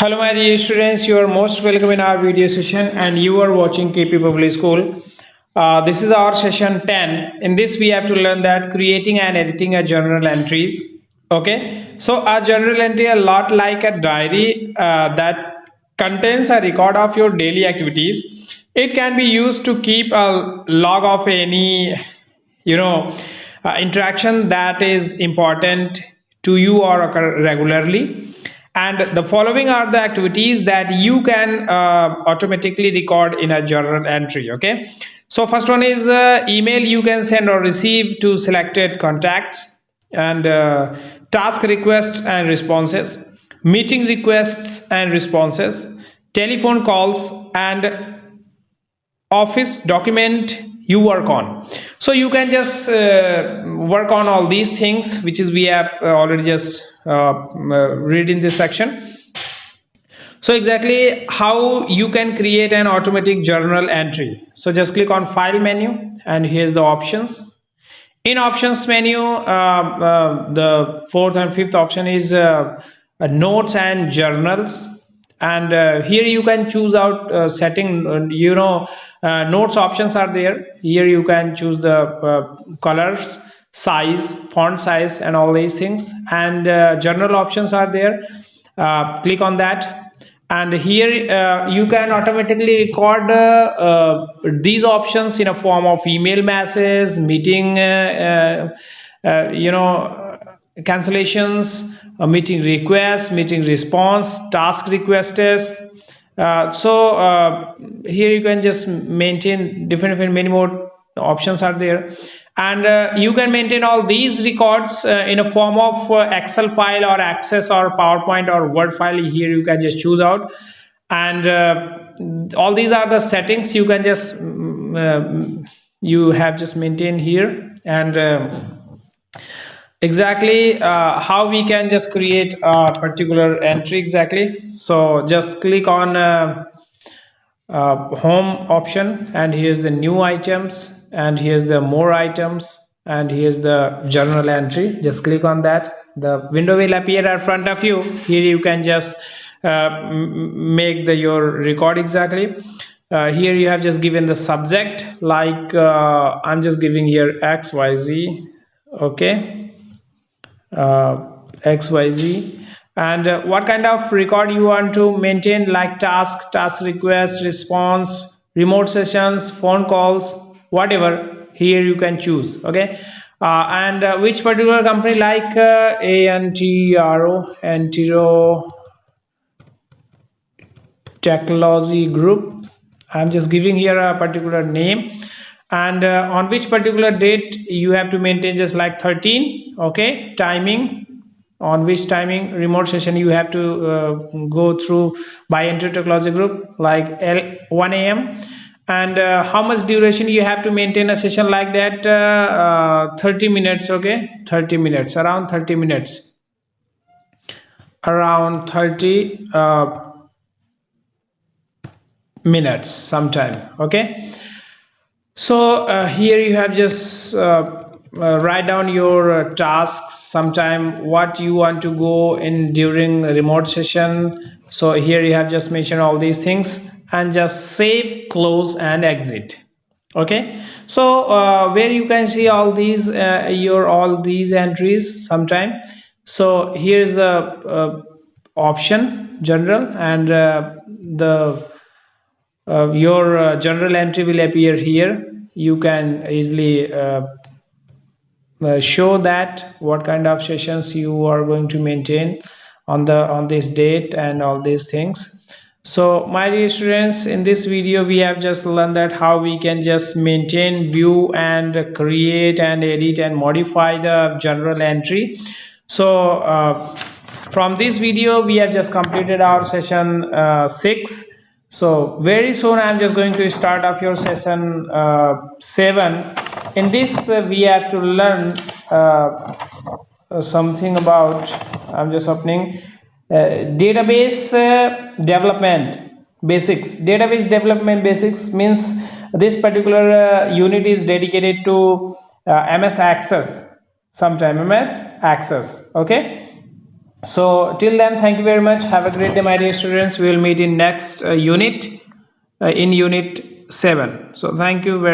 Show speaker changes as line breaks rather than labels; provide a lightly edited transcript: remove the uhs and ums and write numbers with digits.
Hello my dear students, you are most welcome in our video session and you are watching KP Public School. This is our session 10. In this we have to learn that creating and editing a journal entries. Okay, so a journal entry a lot like a diary that contains a record of your daily activities. It can be used to keep a log of any you know interaction that is important to you or occur regularly, and the following are the activities that you can automatically record in a journal entry. Okay, so first one is email you can send or receive to selected contacts, and task requests and responses, meeting requests and responses, telephone calls, and office document you work on. So you can just work on all these things which is we have already just read in this section. So exactly how you can create an automatic journal entry. So just click on file menu and here's the options. In options menu, the fourth and fifth option is notes and journals, and here you can choose out setting notes options are there. Here you can choose the colors, size, font size and all these things, and journal options are there. Click on that, and here you can automatically record these options in a form of email message, meeting cancellations, meeting requests, meeting response, task requests. Here you can just maintain different many more options are there, and you can maintain all these records in a form of Excel file or Access or PowerPoint or Word file. Here you can just choose out, and all these are the settings you can just you have just maintained here, and exactly how we can just create a particular entry exactly. So just click on home option, and here's the new items, and here's the more items, and here's the journal entry. Just click on that, the window will appear in front of you. Here you can just make your record exactly. Here you have just given the subject, like I'm just giving here XYZ. Okay, XYZ, and what kind of record you want to maintain, like task request, response, remote sessions, phone calls, whatever. Here you can choose. Okay, and which particular company, like Antero Technology Group. I'm just giving here a particular name, and on which particular date you have to maintain, just like 13. Okay, timing, on which timing remote session you have to go through by Antero Technology Group, like 1 a.m. and how much duration you have to maintain a session like that, 30 minutes. Okay, 30 minutes, around 30 minutes, around 30 minutes sometime. Okay, so here you have just write down your tasks, sometime what you want to go in during the remote session. So here you have just mentioned all these things, and just save, close and exit. Okay, so where you can see all these your all these entries sometime. So here's the option general, and the your journal entry will appear here. You can easily show that what kind of sessions you are going to maintain on this date and all these things. So my dear students, in this video we have just learned that how we can just maintain, view and create and edit and modify the journal entry. So from this video we have just completed our session 6. So very soon I'm just going to start off your session 7. In this we have to learn something about, I'm just opening database development basics. Database development basics means this particular unit is dedicated to MS Access, sometime MS Access. Okay, So till then, thank you very much. Have a great day, my dear students. We will meet in next unit, in unit 7. So thank you very